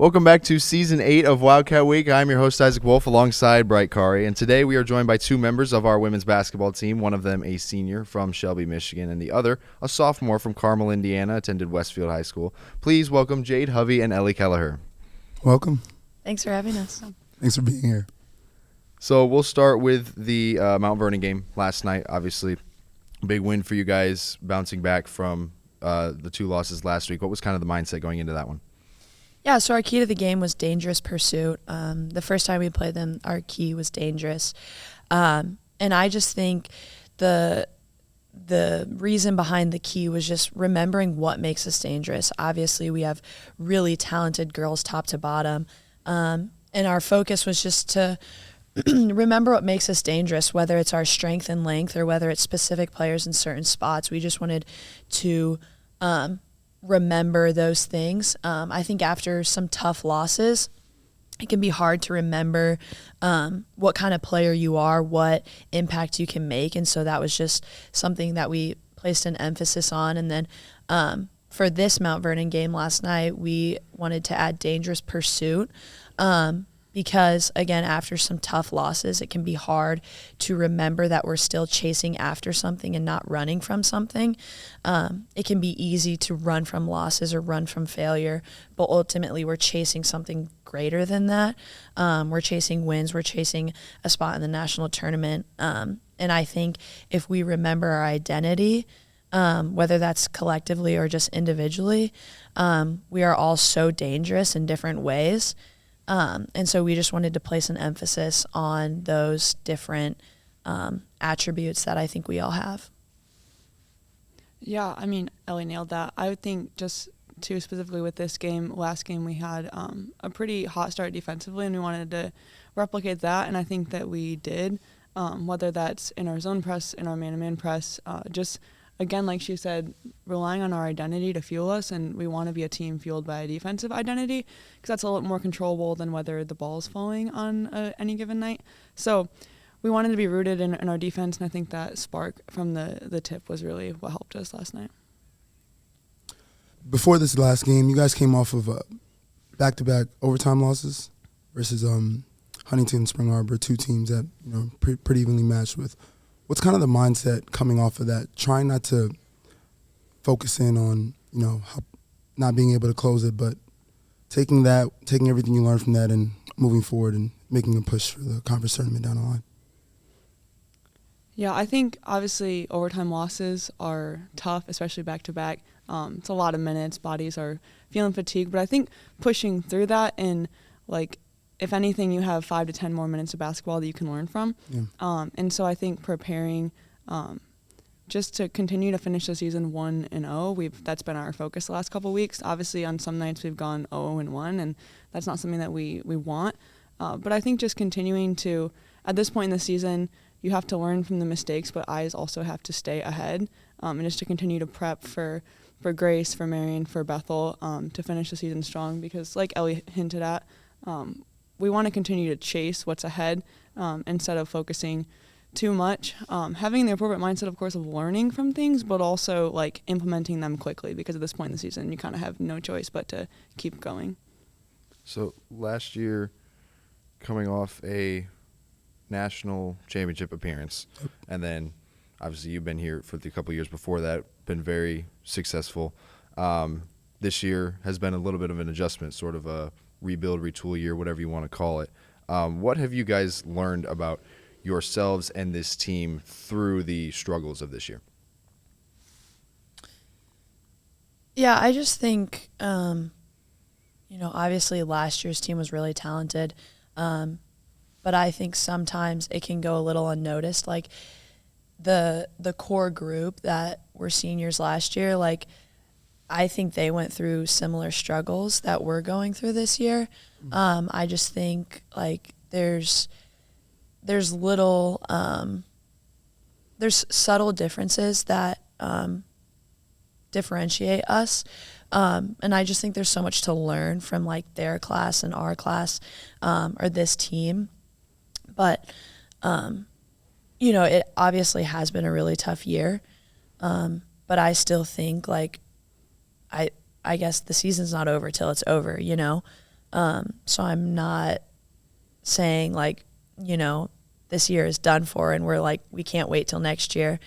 Welcome back to Season 8 of Wildcat Week. I'm your host, Isaac Wolf, alongside Bright Kari. And today we are joined by two members of our women's basketball team, one of them a senior from Shelby, Michigan, and the other a sophomore from Carmel, Indiana, attended Westfield High School. Please welcome Jade, Hovey, and Ellie Kelleher. Welcome. Thanks for having us. Thanks for being here. So we'll start with the Mount Vernon game last night. Obviously, big win for you guys, bouncing back from the two losses last week. What was kind of the mindset going into that one? Yeah, so our key to the game was dangerous pursuit. The first time we played them, our key was dangerous. And I just think the reason behind the key was just remembering what makes us dangerous. Obviously, we have really talented girls top to bottom. And our focus was just to remember what makes us dangerous, whether it's our strength and length or whether it's specific players in certain spots. We just wanted to remember those things. I think after some tough losses, it can be hard to remember what kind of player you are, what impact you can make. And so that was just something that we placed an emphasis on. And then for this Mount Vernon game last night, we wanted to add dangerous pursuit because, again, after some tough losses, it can be hard to remember that we're still chasing after something and not running from something. It can be easy to run from losses or run from failure, but ultimately we're chasing something greater than that. We're chasing wins. We're chasing a spot in the national tournament. And I think if we remember our identity, whether that's collectively or just individually, we are all so dangerous in different ways. And so we just wanted to place an emphasis on those different attributes that I think we all have. Yeah, I mean, Ellie nailed that. I would think just too specifically with this game, last game we had a pretty hot start defensively, and we wanted to replicate that, and I think that we did, whether that's in our zone press, in our man-to-man press, just again, like she said, relying on our identity to fuel us, and we want to be a team fueled by a defensive identity because that's a lot more controllable than whether the ball is falling on any given night. So we wanted to be rooted in our defense, and I think that spark from the tip was really what helped us last night. Before this last game, you guys came off of back-to-back overtime losses versus Huntington and Spring Arbor, two teams that pretty evenly matched with. What's kind of the mindset coming off of that, trying not to focus in on, not being able to close it, but taking everything you learned from that and moving forward and making a push for the conference tournament down the line? Yeah, I think obviously overtime losses are tough, especially back-to-back. It's a lot of minutes. Bodies are feeling fatigued. But I think pushing through that and, if anything, you have 5 to 10 more minutes of basketball that you can learn from. Yeah. And so I think preparing just to continue to finish the season 1-0, that's been our focus the last couple of weeks. Obviously, on some nights we've gone 0-1, and that's not something that we want. But I think just continuing to, at this point in the season, you have to learn from the mistakes, but eyes also have to stay ahead, and just to continue to prep for Grace, for Marion, for Bethel, to finish the season strong. Because like Ellie hinted at, we want to continue to chase what's ahead instead of focusing too much. Having the appropriate mindset, of course, of learning from things, but also implementing them quickly, because at this point in the season, you kind of have no choice but to keep going. So last year, coming off a national championship appearance, and then obviously you've been here for the couple of years before that, been very successful. This year has been a little bit of an adjustment, sort of a rebuild, retool year, whatever you want to call it. What have you guys learned about yourselves and this team through the struggles of this year? Yeah, I just think, obviously last year's team was really talented, but I think sometimes it can go a little unnoticed. The core group that were seniors last year, I think they went through similar struggles that we're going through this year. I just think there's little there's subtle differences that differentiate us, and I just think there's so much to learn from their class and our class, or this team. But it obviously has been a really tough year, but I still think I guess the season's not over till it's over, So I'm not saying like, you know, this year is done for and we're like, we can't wait till next year.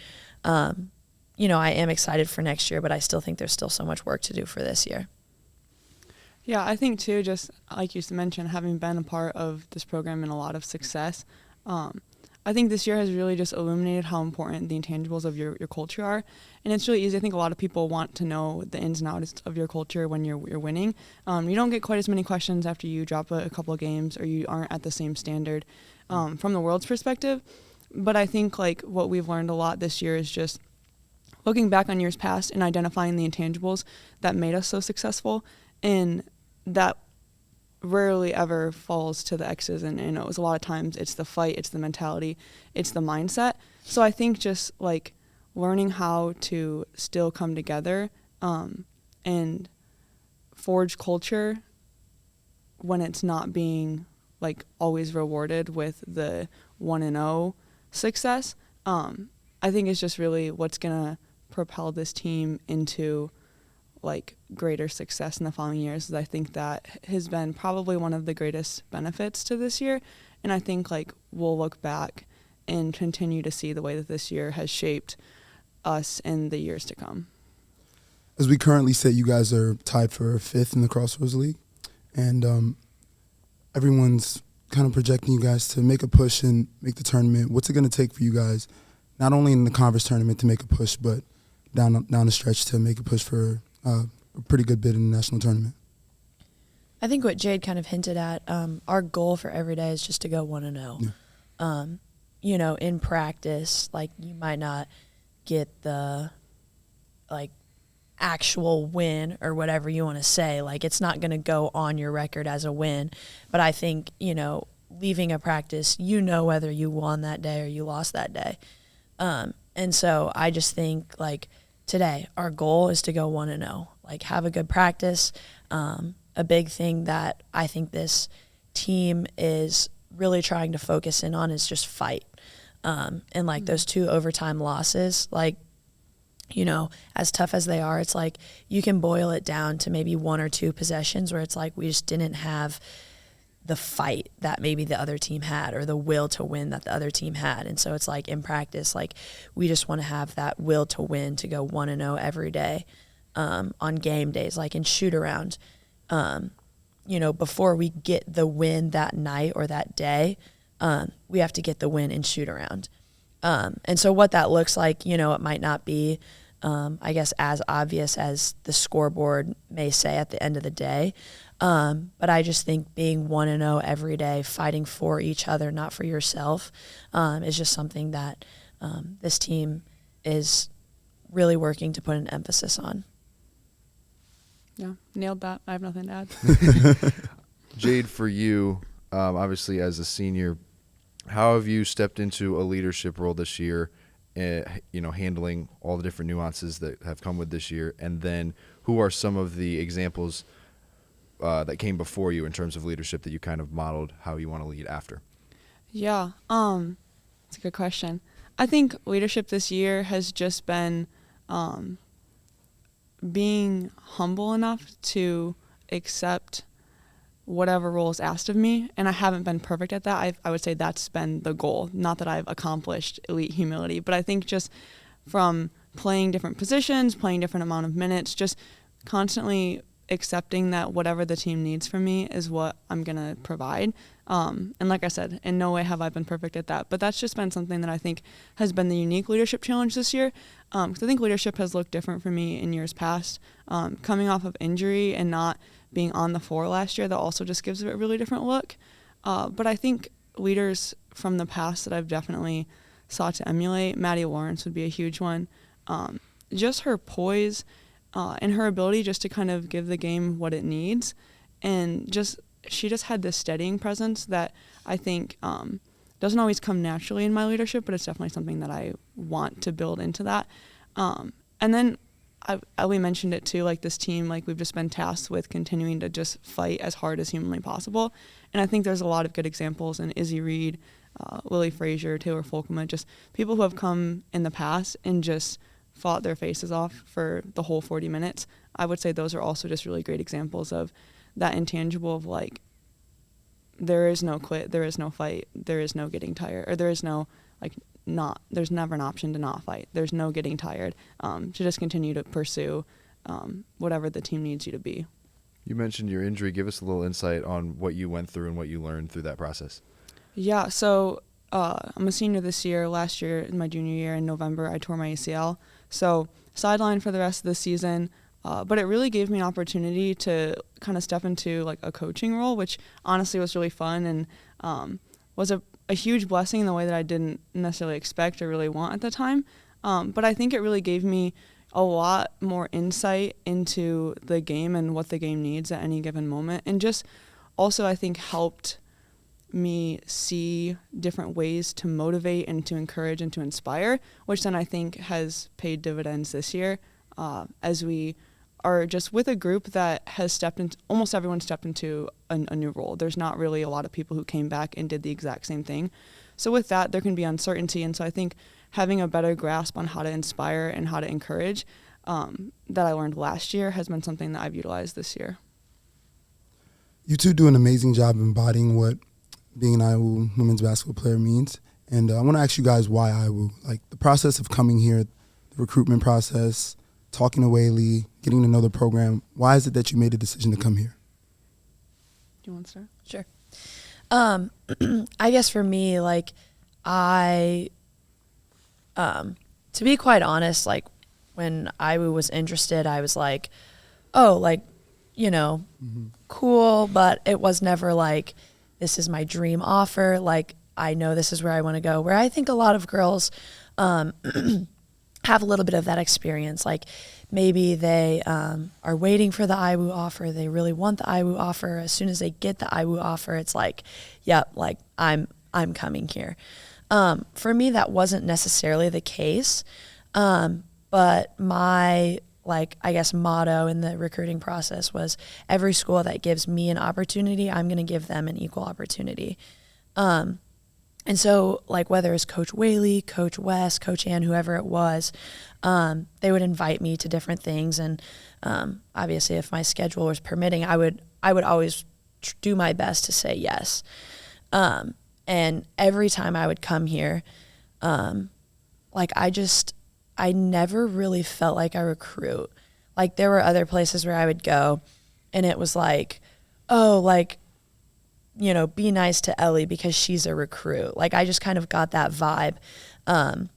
You know, I am excited for next year, but I still think there's still so much work to do for this year. Yeah, I think too, just like you mentioned, having been a part of this program and a lot of success, I think this year has really just illuminated how important the intangibles of your culture are. And it's really easy. I think a lot of people want to know the ins and outs of your culture when you're winning. You don't get quite as many questions after you drop a couple of games or you aren't at the same standard from the world's perspective. But I think like what we've learned a lot this year is just looking back on years past and identifying the intangibles that made us so successful, and that rarely ever falls to the X's and O's. A lot of times it's the fight, it's the mentality, it's the mindset. So I think just like learning how to still come together and forge culture when it's not being like always rewarded with the 1-0 success, I think is just really what's gonna propel this team into like greater success in the following years. I think that has been probably one of the greatest benefits to this year, and I think like we'll look back and continue to see the way that this year has shaped us in the years to come. As we currently sit, you guys are tied for 5th in the Crossroads League, and everyone's kind of projecting you guys to make a push and make the tournament. What's it going to take for you guys, not only in the conference tournament to make a push, but down the stretch to make a push for a pretty good bid in the national tournament? I think what Jade kind of hinted at, our goal for every day is just to go 1-0. Yeah. You know, in practice, like you might not get the like actual win or whatever you want to say. Like it's not going to go on your record as a win. But I think, you know, leaving a practice, you know whether you won that day or you lost that day. And so I just think like today, our goal is to go 1-0, like have a good practice. A big thing that I think this team is really trying to focus in on is just fight. And like those 2 overtime losses, like, you know, as tough as they are, it's like you can boil it down to maybe 1 or 2 possessions where it's like we just didn't have the fight that maybe the other team had or the will to win that the other team had. And so it's like in practice, like we just want to have that will to win, to go 1-0 every day on game days, like in shoot around. You know, before we get the win that night or that day, we have to get the win in shoot around. And so what that looks like, you know, it might not be, I guess, as obvious as the scoreboard may say at the end of the day. But I just think being 1-0 every day, fighting for each other, not for yourself, is just something that this team is really working to put an emphasis on. Yeah, nailed that. I have nothing to add. Jade, for you, obviously as a senior, how have you stepped into a leadership role this year, you know, handling all the different nuances that have come with this year? And then who are some of the examples that came before you in terms of leadership that you kind of modeled how you want to lead after? Yeah, that's a good question. I think leadership this year has just been being humble enough to accept whatever role is asked of me, and I haven't been perfect at that. I would say that's been the goal. Not that I've accomplished elite humility, but I think just from playing different positions, playing different amount of minutes, just constantly accepting that whatever the team needs from me is what I'm going to provide. And like I said, in no way have I been perfect at that, but that's just been something that I think has been the unique leadership challenge this year. Because I think leadership has looked different for me in years past. Coming off of injury and not being on the floor last year, that also just gives it a really different look. But I think leaders from the past that I've definitely sought to emulate, Maddie Lawrence would be a huge one. Just her poise and her ability just to kind of give the game what it needs. And she just had this steadying presence that I think doesn't always come naturally in my leadership, but it's definitely something that I want to build into that. And then Ellie mentioned it too, like this team, like we've just been tasked with continuing to just fight as hard as humanly possible. And I think there's a lot of good examples in Izzy Reed, Lily Frazier, Taylor Folkema, just people who have come in the past and just fought their faces off for the whole 40 minutes. I would say those are also just really great examples of that intangible of like, there is no quit, there is no fight, there is no getting tired, or there is no there's never an option to not fight. There's no getting tired, to just continue to pursue whatever the team needs you to be. You mentioned your injury. Give us a little insight on what you went through and what you learned through that process. Yeah, so I'm a senior this year. Last year, in my junior year in November, I tore my ACL. So sidelined for the rest of the season, but it really gave me an opportunity to kind of step into like a coaching role, which honestly was really fun and was a huge blessing in the way that I didn't necessarily expect or really want at the time. But I think it really gave me a lot more insight into the game and what the game needs at any given moment. And just also I think helped me see different ways to motivate and to encourage and to inspire, which then I think has paid dividends this year as we are just with a group that has stepped into, almost everyone stepped into a new role. There's not really a lot of people who came back and did the exact same thing. So with that, there can be uncertainty. And so I think having a better grasp on how to inspire and how to encourage that I learned last year has been something that I've utilized this year. You two do an amazing job embodying what being an IWU women's basketball player means. And I want to ask you guys why IWU. Like the process of coming here, the recruitment process, talking to Whaley, getting to know the program. Why is it that you made a decision to come here? Do you want to start? Sure. I guess for me, like to be quite honest, like when IWU was interested, I was like, oh, like, you know, cool, but it was never like, this is my dream offer. Like, I know this is where I want to go. Where I think a lot of girls have a little bit of that experience. Like maybe they are waiting for the IWU offer. They really want the IWU offer. As soon as they get the IWU offer, it's like, yep, like I'm coming here. For me, that wasn't necessarily the case. But my, like, I guess motto in the recruiting process was every school that gives me an opportunity, I'm going to give them an equal opportunity. And so, like, whether it's Coach Whaley, Coach West, Coach Ann, whoever it was, they would invite me to different things. And obviously, if my schedule was permitting, I would always do my best to say yes. And every time I would come here, like, I never really felt like a recruit. Like, there were other places where I would go, and it was like, oh, like, you know, be nice to Ellie because she's a recruit. Like, I just kind of got that vibe. And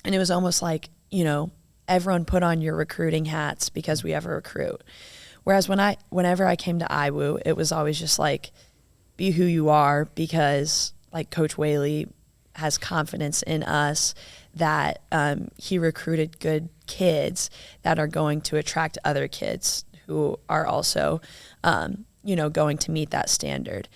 it was almost like, you know, everyone put on your recruiting hats because we have a recruit. Whereas whenever I came to IWU, it was always just like, be who you are because, like, Coach Whaley has confidence in us that he recruited good kids that are going to attract other kids who are also, you know, going to meet that standard.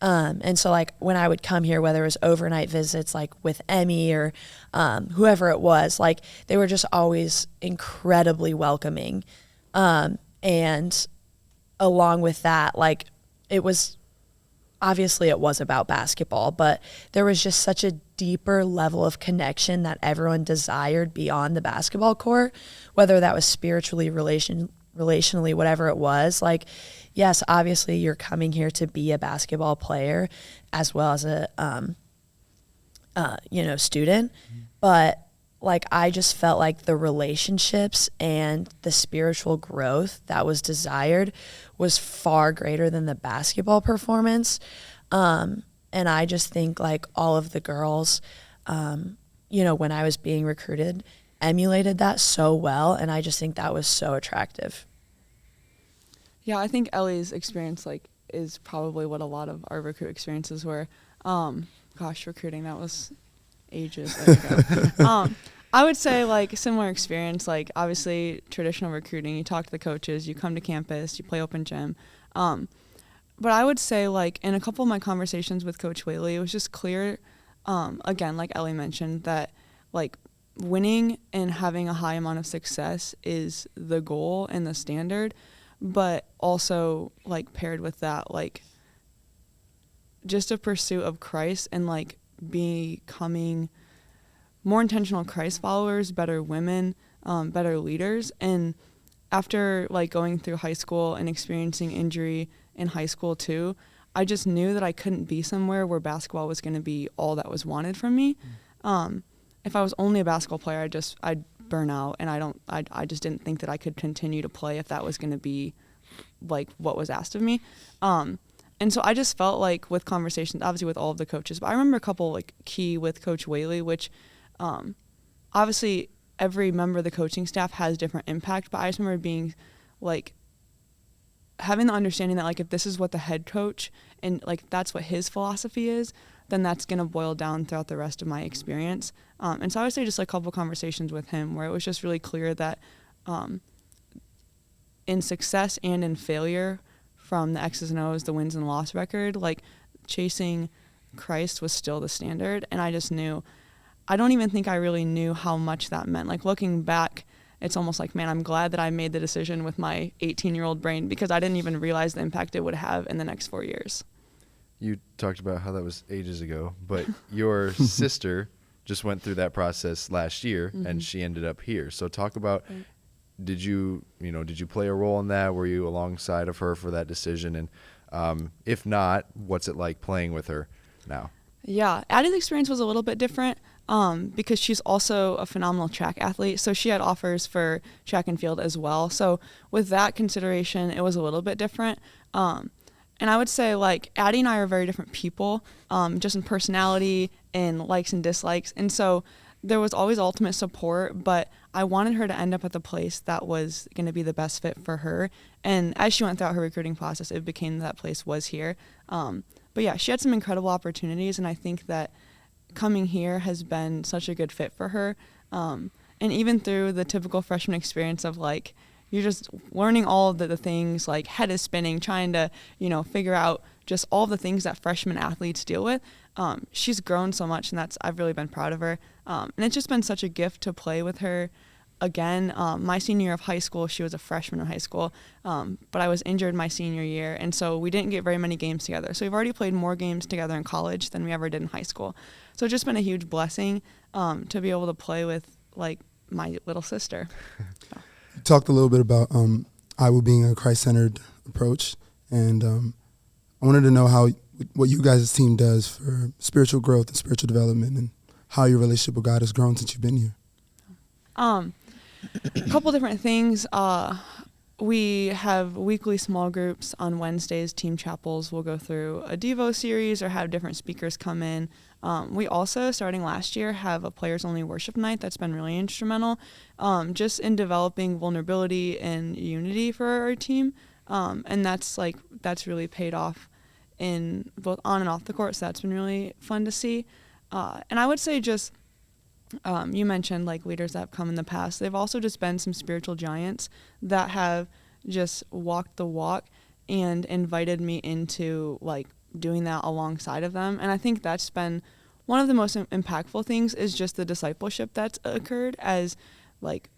And so, like, when I would come here, whether it was overnight visits, like with Emmy or whoever it was, like, they were just always incredibly welcoming. And along with that, like, it was about basketball, but there was just such a deeper level of connection that everyone desired beyond the basketball court, whether that was spiritually, relationally, whatever it was. Like, yes, obviously you're coming here to be a basketball player as well as a, you know, student. But, like, I just felt like the relationships and the spiritual growth that was desired was far greater than the basketball performance. And I just think, like, all of the girls, you know, when I was being recruited, emulated that so well. And I just think that was so attractive. Yeah, I think Ellie's experience, like, is probably what a lot of our recruit experiences were. Gosh, recruiting, that was ages ago. I would say, like, similar experience, like, obviously traditional recruiting, you talk to the coaches, you come to campus, you play open gym. But I would say, like, in a couple of my conversations with Coach Whaley, it was just clear, again, like Ellie mentioned, that, like, winning and having a high amount of success is the goal and the standard, but also, like, paired with that, like, just a pursuit of Christ and, like, becoming more intentional Christ followers, better women, better leaders. And after, like, going through high school and experiencing injury in high school too, I just knew that I couldn't be somewhere where basketball was going to be all that was wanted from me. If I was only a basketball player, I'd burn out, and I just didn't think that I could continue to play if that was going to be like what was asked of me. And so I just felt like with conversations, obviously with all of the coaches, but I remember a couple like key with Coach Whaley, which obviously every member of the coaching staff has different impact, but I just remember being like having the understanding that like if this is what the head coach and like that's what his philosophy is, then that's going to boil down throughout the rest of my experience. And so I would say just like a couple conversations with him where it was just really clear that in success and in failure from the X's and O's, the wins and loss record, like chasing Christ was still the standard. And I just knew, I don't even think I really knew how much that meant. Like looking back, it's almost like, man, I'm glad that I made the decision with my 18-year-old brain because I didn't even realize the impact it would have in the next 4 years. You talked about how that was ages ago, but your sister just went through that process last year, and she ended up here. So talk about, did you play a role in that? Were you alongside of her for that decision? And if not, what's it like playing with her now? Yeah, Addie's experience was a little bit different because she's also a phenomenal track athlete. So she had offers for track and field as well. So with that consideration, it was a little bit different. And I would say like Addie and I are very different people, just in personality and likes and dislikes. And so there was always ultimate support, but I wanted her to end up at the place that was going to be the best fit for her. And as she went throughout her recruiting process, it became that place was here. But yeah, she had some incredible opportunities, and I think that coming here has been such a good fit for her. And even through the typical freshman experience of like, you're just learning all of the things, like head is spinning, trying to, figure out just all the things that freshman athletes deal with. She's grown so much, and I've really been proud of her. And it's just been such a gift to play with her again. My senior year of high school, she was a freshman in high school, but I was injured my senior year, and so we didn't get very many games together. So we've already played more games together in college than we ever did in high school. So it's just been a huge blessing to be able to play with, like, my little sister. So. You talked a little bit about Iowa being a Christ-centered approach, and I wanted to know what you guys' team does for spiritual growth and spiritual development, and how your relationship with God has grown since you've been here. A couple different things. We have weekly small groups on Wednesdays. Team chapels will go through a Devo series or have different speakers come in. We also, starting last year, have a players-only worship night that's been really instrumental just in developing vulnerability and unity for our team. And that's really paid off in both on and off the court, so that's been really fun to see. And I would say just, you mentioned like leaders that have come in the past. They've also just been some spiritual giants that have just walked the walk and invited me into like doing that alongside of them. And I think that's been one of the most impactful things is just the discipleship that's occurred, as like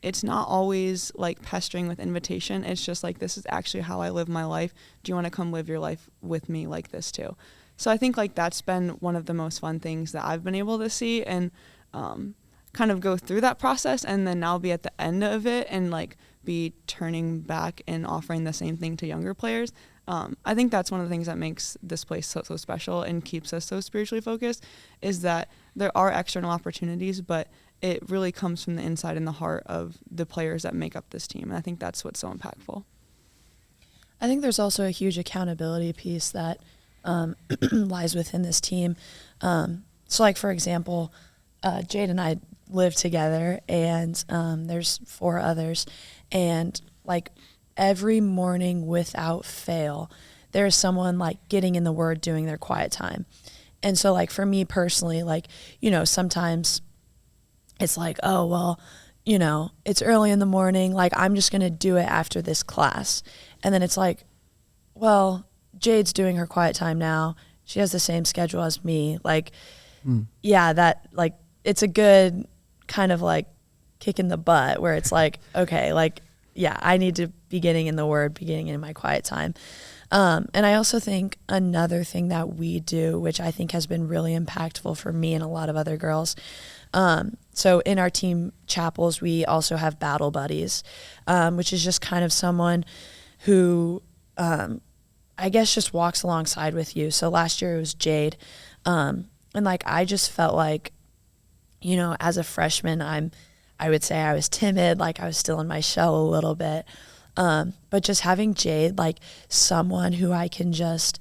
it's not always like pestering with invitation. It's just like, this is actually how I live my life. Do you want to come live your life with me like this too? So I think like that's been one of the most fun things that I've been able to see and kind of go through that process, and then now be at the end of it and like be turning back and offering the same thing to younger players. I think that's one of the things that makes this place so special and keeps us so spiritually focused, is that there are external opportunities, but it really comes from the inside and the heart of the players that make up this team. And I think that's what's so impactful. I think there's also a huge accountability piece that lies within this team. So like, for example, Jade and I live together, and there's 4 others, and like every morning without fail, there's someone like getting in the Word, doing their quiet time. And so like for me personally, like, sometimes it's like, oh, well, it's early in the morning, like I'm just going to do it after this class. And then it's like, well, Jade's doing her quiet time now. She has the same schedule as me. Like, yeah, that like, it's a good kind of like kick in the butt where it's like, okay, like, yeah, I need to be getting in the Word, be getting in my quiet time. And I also think another thing that we do, which I think has been really impactful for me and a lot of other girls. So in our team chapels, we also have battle buddies, which is just kind of someone who I guess, just walks alongside with you. So last year it was Jade. And like, I just felt like, you know, as a freshman, I would say I was timid, like I was still in my shell a little bit. But just having Jade, like someone who I can just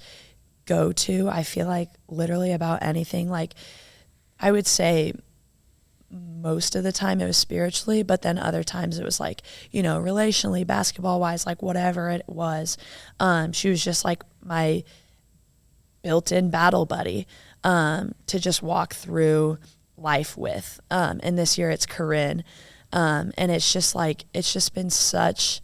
go to, I feel like literally about anything. Like, I would say most of the time it was spiritually, but then other times it was like, you know, relationally, basketball wise, like whatever it was. She was just like my built-in battle buddy, to just walk through life with. And this year it's Corinne. And it's just like, it's just been such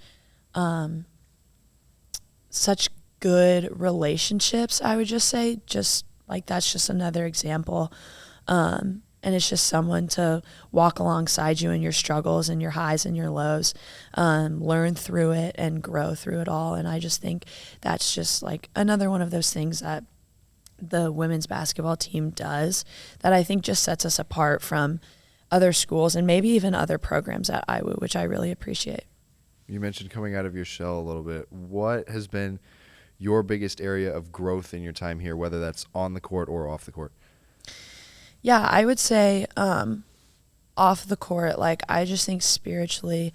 good relationships, I would just say. Just like, that's just another example. And it's just someone to walk alongside you in your struggles and your highs and your lows, learn through it and grow through it all. And I just think that's just like another one of those things that the women's basketball team does that I think just sets us apart from other schools and maybe even other programs at IWU, which I really appreciate. You mentioned coming out of your shell a little bit. What has been your biggest area of growth in your time here, whether that's on the court or off the court? Yeah, I would say off the court, like, I just think spiritually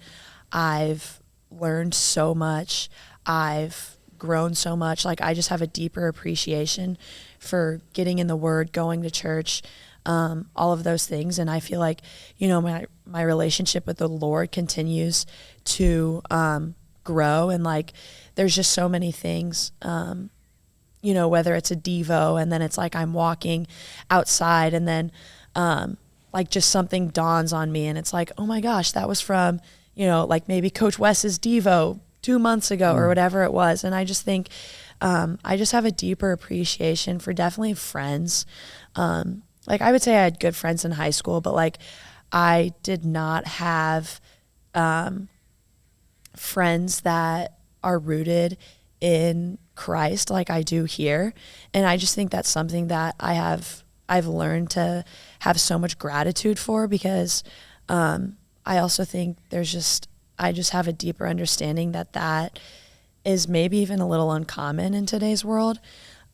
I've learned so much. I've grown so much. Like, I just have a deeper appreciation for getting in the Word, going to church, all of those things. And I feel like, you know, my relationship with the Lord continues to grow. And, like, there's just so many things, you know, whether it's a Devo and then it's like I'm walking outside and then like just something dawns on me and it's like, oh my gosh, that was from, you know, like maybe Coach Wes's Devo 2 months ago or whatever it was. And I just think I just have a deeper appreciation for definitely friends. Like, I would say I had good friends in high school, but like I did not have friends that are rooted in Christ like I do here. And I just think that's something that I've learned to have so much gratitude for, because I also think I just have a deeper understanding that is maybe even a little uncommon in today's world.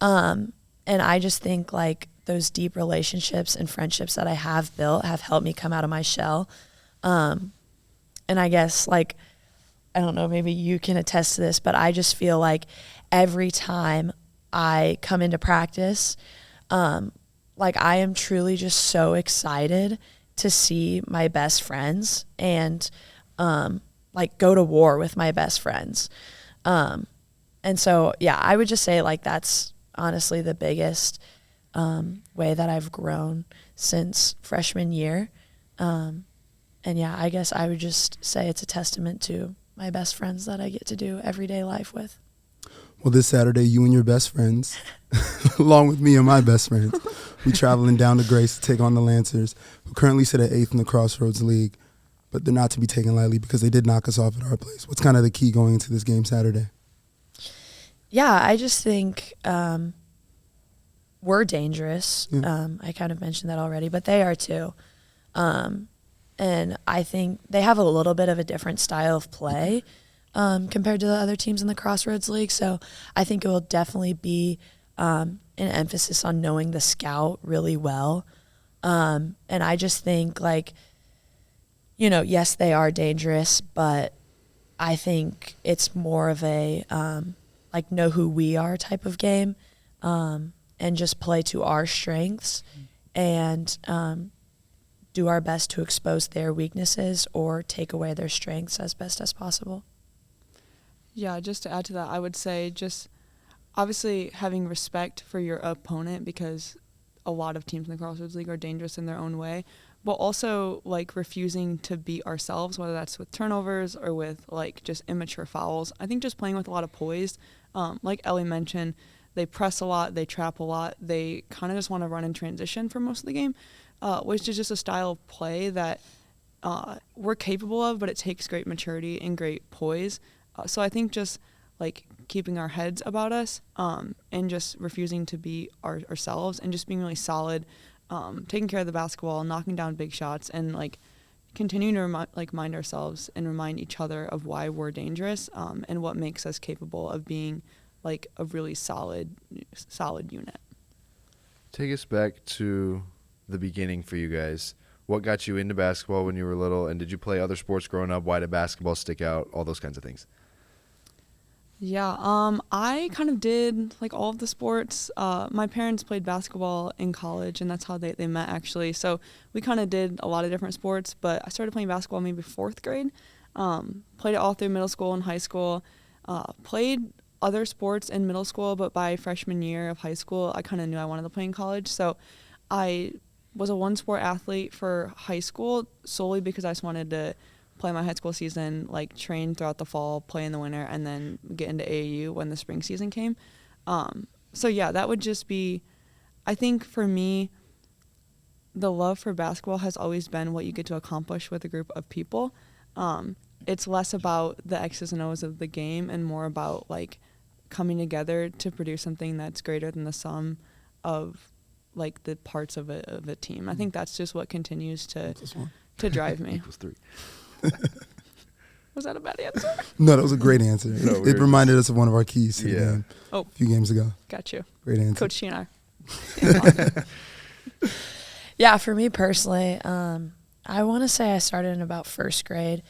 And I just think like those deep relationships and friendships that I have built have helped me come out of my shell. And I guess, like, I don't know, maybe you can attest to this, but I just feel like every time I come into practice, like, I am truly just so excited to see my best friends and like go to war with my best friends. And so, yeah, I would just say like that's honestly the biggest way that I've grown since freshman year. And yeah, I guess I would just say it's a testament to my best friends that I get to do everyday life with. Well, this Saturday, you and your best friends, along with me and my best friends, we traveling down to Grace to take on the Lancers, who currently sit at 8th in the Crossroads League, but they're not to be taken lightly because they did knock us off at our place. What's kind of the key going into this game Saturday? Yeah, I just think we're dangerous. Yeah. I kind of mentioned that already, but they are too. And I think they have a little bit of a different style of play compared to the other teams in the Crossroads League. So I think it will definitely be an emphasis on knowing the scout really well. And I just think, like, you know, yes, they are dangerous, but I think it's more of a like know who we are type of game, and just play to our strengths and do our best to expose their weaknesses or take away their strengths as best as possible. Yeah, just to add to that, I would say just obviously having respect for your opponent, because a lot of teams in the Crossroads League are dangerous in their own way, but also like refusing to beat ourselves, whether that's with turnovers or with like just immature fouls. I think just playing with a lot of poise, like Ellie mentioned, they press a lot, they trap a lot, they kind of just want to run in transition for most of the game, which is just a style of play that we're capable of, but it takes great maturity and great poise. So I think just like keeping our heads about us and just refusing to be ourselves and just being really solid, taking care of the basketball, knocking down big shots, and like continuing to remind ourselves and remind each other of why we're dangerous and what makes us capable of being like a really solid unit. Take us back to the beginning for you guys. What got you into basketball when you were little, and did you play other sports growing up? Why did basketball stick out? All those kinds of things. Yeah, I kind of did like all of the sports. My parents played basketball in college, and that's how they met actually. So we kind of did a lot of different sports, but I started playing basketball maybe 4th grade. Played it all through middle school and high school. Played other sports in middle school, but by freshman year of high school, I kind of knew I wanted to play in college. So I was a one-sport athlete for high school solely because I just wanted to play my high school season, like train throughout the fall, play in the winter, and then get into AAU when the spring season came. So yeah, that would just be, I think for me, the love for basketball has always been what you get to accomplish with a group of people. It's less about the X's and O's of the game and more about like coming together to produce something that's greater than the sum of like the parts of a team. I think that's just what continues to drive me. Equals 3. Was that a bad answer? No, that was a great answer. No, it reminded us of one of our keys to the Yeah. game Oh. a few games ago. Got you. Great answer. Coach T&R. Yeah, for me personally, I want to say I started in about 1st grade.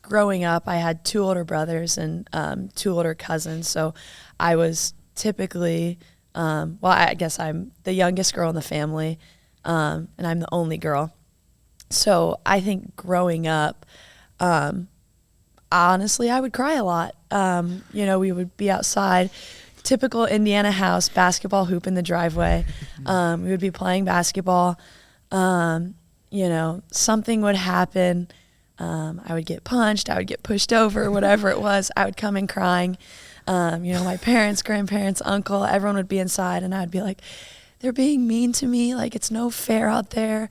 Growing up, I had 2 older brothers and 2 older cousins, so I was typically, well, I guess I'm the youngest girl in the family, and I'm the only girl. So I think growing up, honestly, I would cry a lot. We would be outside, typical Indiana house, basketball hoop in the driveway. We would be playing basketball. Something would happen. I would get punched. I would get pushed over, whatever it was. I would come in crying. My parents, grandparents, uncle, everyone would be inside, and I'd be like, they're being mean to me. Like, it's no fair out there.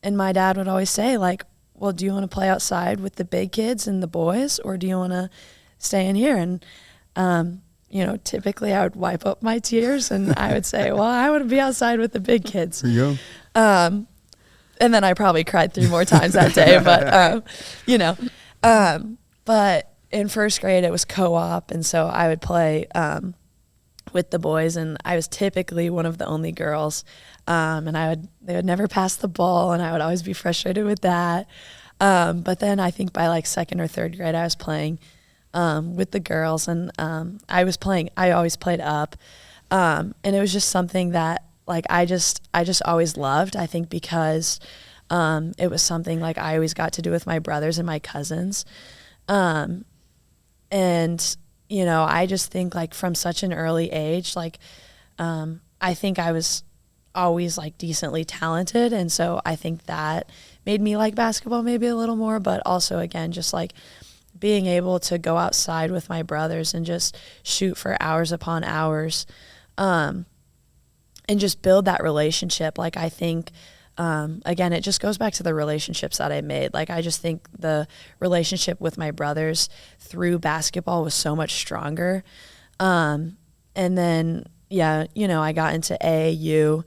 And my dad would always say, like, well, do you want to play outside with the big kids and the boys, or do you want to stay in here? And, typically I would wipe up my tears, and I would say, well, I want to be outside with the big kids. There you go. And then I probably cried 3 more times that day, but, but in 1st grade it was co-op, and so I would play with the boys, and I was typically one of the only girls, and they would never pass the ball, and I would always be frustrated with that. But then I think by like 2nd or 3rd grade I was playing with the girls, and I always played up, and it was just something that like I just always loved, I think, because it was something like I always got to do with my brothers and my cousins. And, I just think like from such an early age, like I think I was always like decently talented. And so I think that made me like basketball maybe a little more, but also again, just like being able to go outside with my brothers and just shoot for hours upon hours. And just build that relationship. Like I think, again, it just goes back to the relationships that I made. Like I just think the relationship with my brothers through basketball was so much stronger. And then, I got into AAU.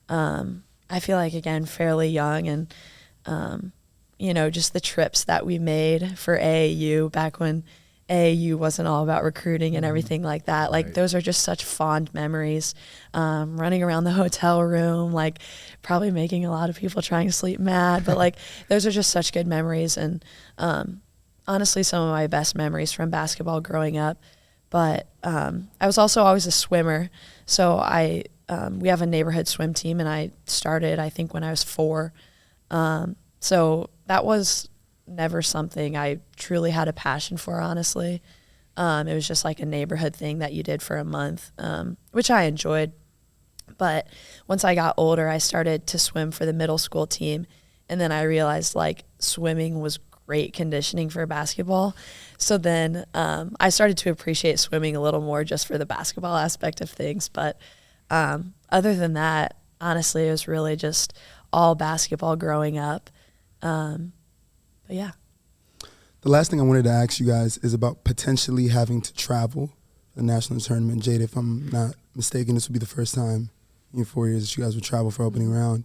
I feel like, again, fairly young, and, just the trips that we made for AAU back when AAU wasn't all about recruiting and everything like that. Like, those are just such fond memories. Running around the hotel room, like probably making a lot of people trying to sleep mad, but like those are just such good memories. And honestly, some of my best memories from basketball growing up. But I was also always a swimmer. So we have a neighborhood swim team, and I started, I think, when I was 4. So that was never something I truly had a passion for, honestly. It was just like a neighborhood thing that you did for a month, which I enjoyed. But once I got older, I started to swim for the middle school team, and then I realized like swimming was great conditioning for basketball. So then I started to appreciate swimming a little more just for the basketball aspect of things. But other than that, honestly, it was really just all basketball growing up. But yeah. The last thing I wanted to ask you guys is about potentially having to travel the national tournament. Jade, if I'm not mistaken, this would be the first time in 4 years that you guys would travel for opening round.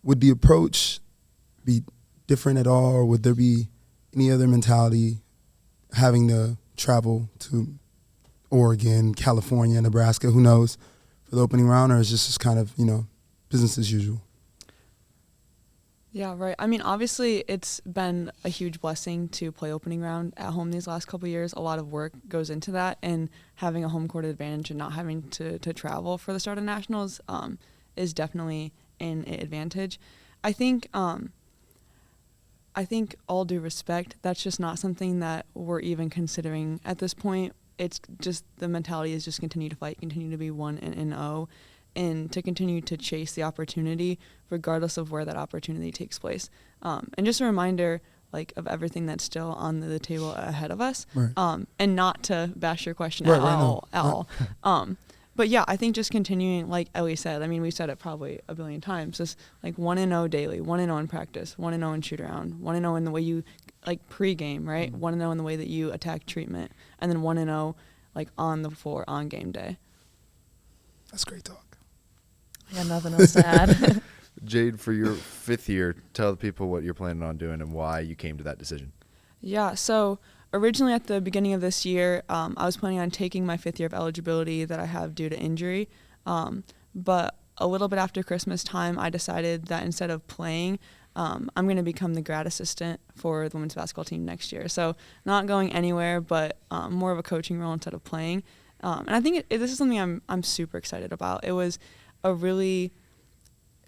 Would the approach be different at all, or would there be any other mentality having to travel to Oregon, California, Nebraska, who knows, for the opening round, or is this just kind of, business as usual? Yeah, right. I mean, obviously, it's been a huge blessing to play opening round at home these last couple of years. A lot of work goes into that, and having a home court advantage and not having to travel for the start of nationals is definitely an advantage. I think all due respect, that's just not something that we're even considering at this point. It's just the mentality is just continue to fight, continue to be 1-0, and to continue to chase the opportunity regardless of where that opportunity takes place. And just a reminder of everything that's still on the table ahead of us. Right. And not to bash your question Right, at right, all. But yeah, I think just continuing, like Ellie said, I mean, we've said it probably a billion times, just 1-0 daily, 1-0 in practice, 1-0 in shoot around, 1-0 in the way you, pregame, right? 1-0 in the way that you attack treatment, and then 1-0, on the floor on game day. That's great talk. I got nothing else to add. Jade, for your 5th year, tell the people what you're planning on doing and why you came to that decision. Yeah, so originally at the beginning of this year, I was planning on taking my 5th year of eligibility that I have due to injury. But a little bit after Christmas time, I decided that instead of playing, I'm going to become the grad assistant for the women's basketball team next year. So not going anywhere, but more of a coaching role instead of playing. And I think this is something I'm super excited about. It was a really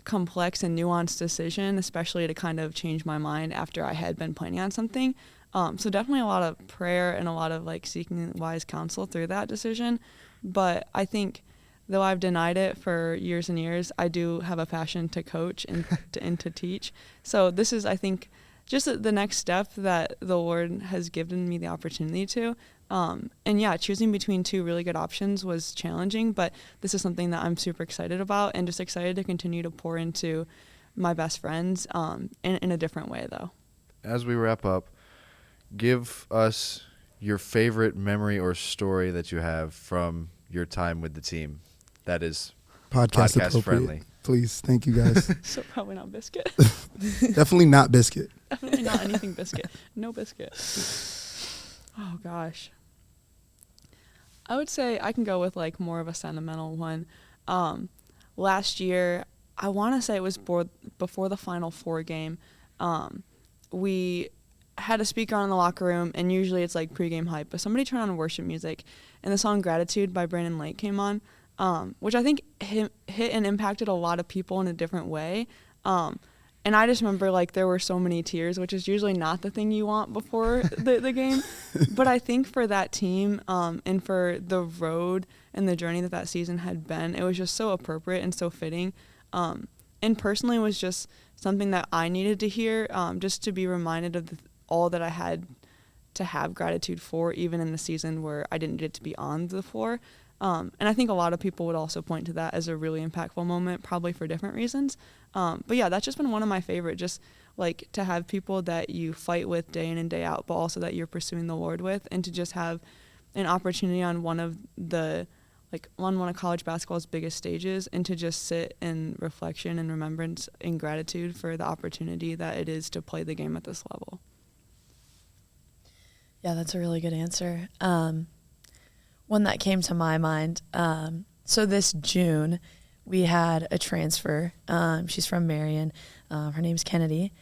complex and nuanced decision, especially to kind of change my mind after I had been planning on something. So definitely a lot of prayer and a lot of seeking wise counsel through that decision. But I think though I've denied it for years and years, I do have a passion to coach and to teach. So this is, I think, just the next step that the Lord has given me the opportunity to. And yeah, choosing between two really good options was challenging, but this is something that I'm super excited about and just excited to continue to pour into my best friends in a different way, though. As we wrap up, give us your favorite memory or story that you have from your time with the team that is Podcast appropriate. friendly. Please, thank you guys. So probably not biscuit. Definitely not biscuit. Definitely not anything biscuit. No biscuit. Oh, gosh. I would say I can go with more of a sentimental one. Last year, I want to say it was before the Final Four game, we had a speaker on in the locker room, and usually it's pregame hype, but somebody turned on worship music, and the song Gratitude by Brandon Lake came on, which I think hit and impacted a lot of people in a different way. And I just remember there were so many tears, which is usually not the thing you want before the game. But I think for that team and for the road and the journey that season had been, it was just so appropriate and so fitting. And personally, it was just something that I needed to hear, just to be reminded of all that I had to have gratitude for, even in the season where I didn't get to be on the floor. And I think a lot of people would also point to that as a really impactful moment, probably for different reasons. But yeah, that's just been one of my favorite, just to have people that you fight with day in and day out, but also that you're pursuing the Lord with, and to just have an opportunity on one of college basketball's biggest stages, and to just sit in reflection and remembrance and gratitude for the opportunity that it is to play the game at this level. Yeah, that's a really good answer. One that came to my mind, so this June, we had a transfer. She's from Marion. Her name's Kennedy.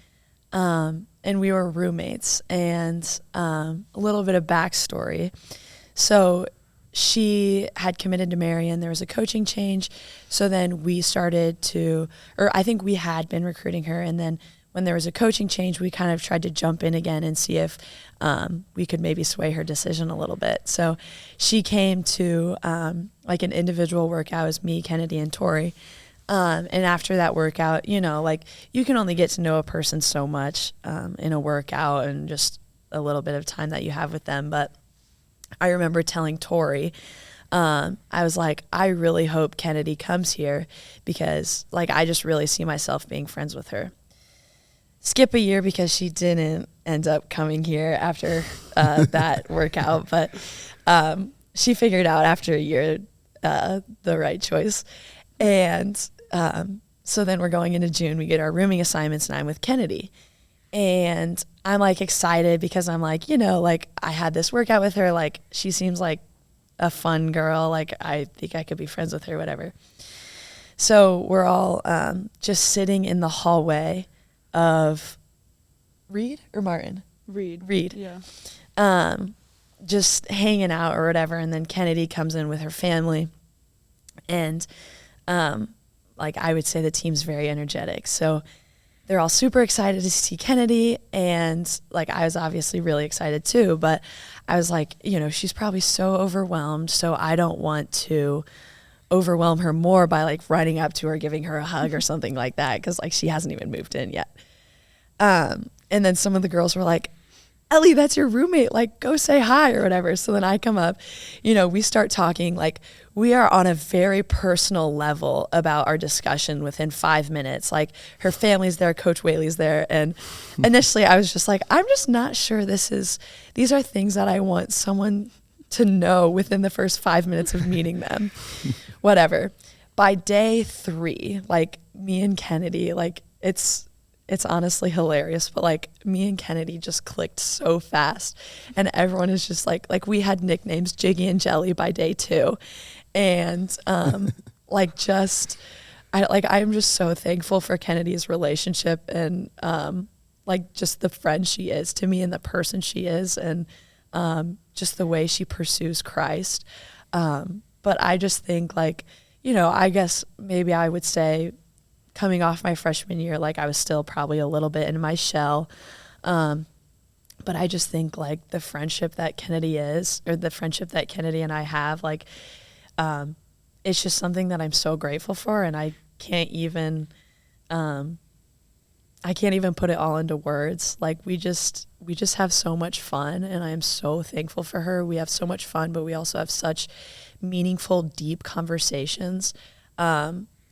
And we were roommates. And a little bit of backstory. So she had committed to Marion. There was a coaching change. So then we started to, or I think we had been recruiting her. And then when there was a coaching change, we kind of tried to jump in again and see if we could maybe sway her decision a little bit. So she came to an individual workout. It was me, Kennedy, and Tori. And after that workout, you can only get to know a person so much in a workout and just a little bit of time that you have with them. But I remember telling Tori, I was like, I really hope Kennedy comes here because I just really see myself being friends with her. Skip a year because she didn't end up coming here after that workout, but she figured out after a year the right choice. And so then we're going into June. We get our rooming assignments, and I'm with Kennedy. And I'm like excited because I'm like, like I had this workout with her. Like she seems like a fun girl. Like I think I could be friends with her, whatever. So we're all just sitting in the hallway of Reed or Martin? Reed. Yeah. Just hanging out or whatever. And then Kennedy comes in with her family. And like I would say the team's very energetic. So they're all super excited to see Kennedy. And like I was obviously really excited too. But I was like, she's probably so overwhelmed. So I don't want to overwhelm her more by like running up to her, giving her a hug or something like that. Cause like she hasn't even moved in yet. And then some of the girls were like, Ellie, that's your roommate. Like, go say hi or whatever. So then I come up, we start talking. Like, we are on a very personal level about our discussion within 5 minutes. Like, her family's there, Coach Whaley's there. And initially I was just like, I'm just not sure these are things that I want someone to know within the first 5 minutes of meeting them. Whatever. By day 3, like, me and Kennedy, like, it's honestly hilarious, but like me and Kennedy just clicked so fast, and everyone is just like we had nicknames Jiggy and Jelly by day 2, and I'm just so thankful for Kennedy's relationship and like just the friend she is to me and the person she is, and just the way she pursues Christ. But I just think like I guess maybe I would say, coming off my freshman year, like I was still probably a little bit in my shell. But I just think like the friendship that Kennedy and I have, like, it's just something that I'm so grateful for. And I can't even put it all into words. Like we just have so much fun, and I am so thankful for her. We have so much fun, but we also have such meaningful, deep conversations.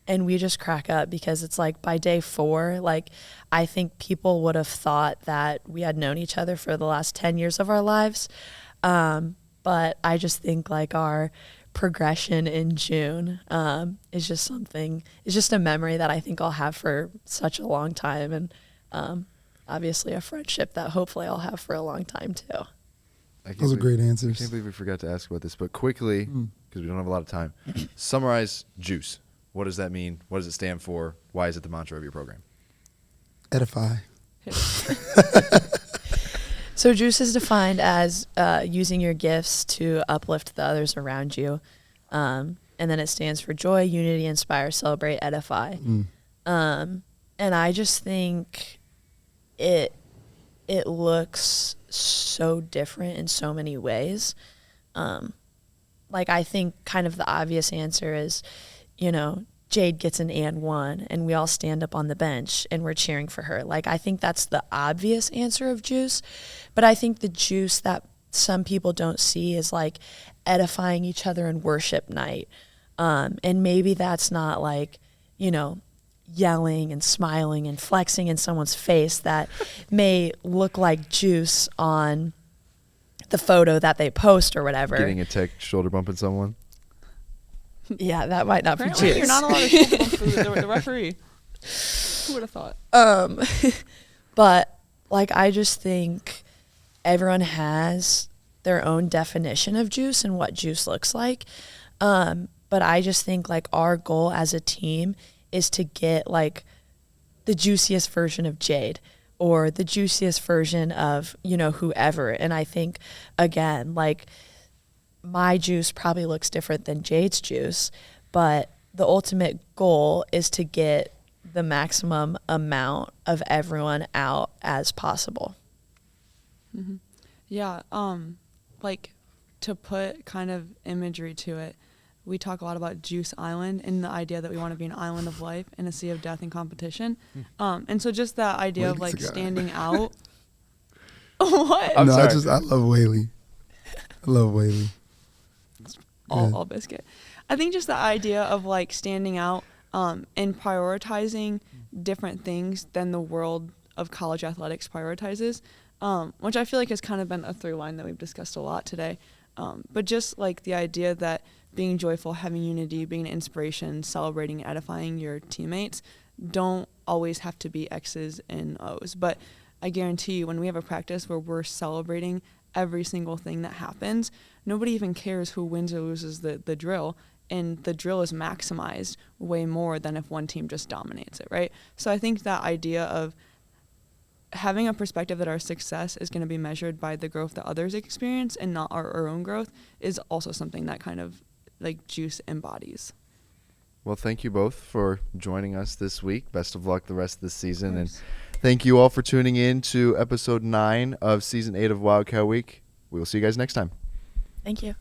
And we just crack up because it's like by day 4, like I think people would have thought that we had known each other for the last 10 years of our lives. But I just think like our progression in June is just a memory that I think I'll have for such a long time. And obviously a friendship that hopefully I'll have for a long time too. Those are great I answers. can't believe we forgot to ask about this, but quickly, because we don't have a lot of time, summarize JUICE. What does that mean? What does it stand for? Why is it the mantra of your program? Edify. So JUICE is defined as using your gifts to uplift the others around you. And then it stands for joy, unity, inspire, celebrate, edify. And I just think it looks so different in so many ways. Like I think kind of the obvious answer is, Jade gets an and 1 and we all stand up on the bench and we're cheering for her. Like, I think that's the obvious answer of JUICE, but I think the JUICE that some people don't see is like edifying each other in worship night. And maybe that's not like, yelling and smiling and flexing in someone's face that may look like JUICE on the photo that they post or whatever. Getting a tech shoulder bumping someone. Yeah, that might not Apparently be JUICE. you're not allowed to shoulder bump the referee. Who would have thought? But like I just think everyone has their own definition of JUICE and what JUICE looks like. But I just think like our goal as a team is to get like the juiciest version of Jade or the juiciest version of, whoever. And I think again, like my JUICE probably looks different than Jade's JUICE, but the ultimate goal is to get the maximum amount of everyone out as possible. Mm-hmm. Yeah, like to put kind of imagery to it, we talk a lot about Juice Island and the idea that we want to be an island of life in a sea of death and competition. And so just that idea of like standing out. What? I'm sorry. I love Whaley. I love Whaley. All biscuit. I think just the idea of like standing out and prioritizing different things than the world of college athletics prioritizes, which I feel like has kind of been a through line that we've discussed a lot today. But just like the idea that being joyful, having unity, being an inspiration, celebrating, edifying your teammates don't always have to be X's and O's. But I guarantee you when we have a practice where we're celebrating every single thing that happens, nobody even cares who wins or loses the drill. And the drill is maximized way more than if one team just dominates it, right? So I think that idea of having a perspective that our success is going to be measured by the growth that others experience and not our own growth is also something that kind of like Juice embodies. Well, thank you both for joining us this week. Best of luck the rest of the season. And thank you all for tuning in to episode 9 of season 8 of Wildcat Week. We will see you guys next time. Thank you.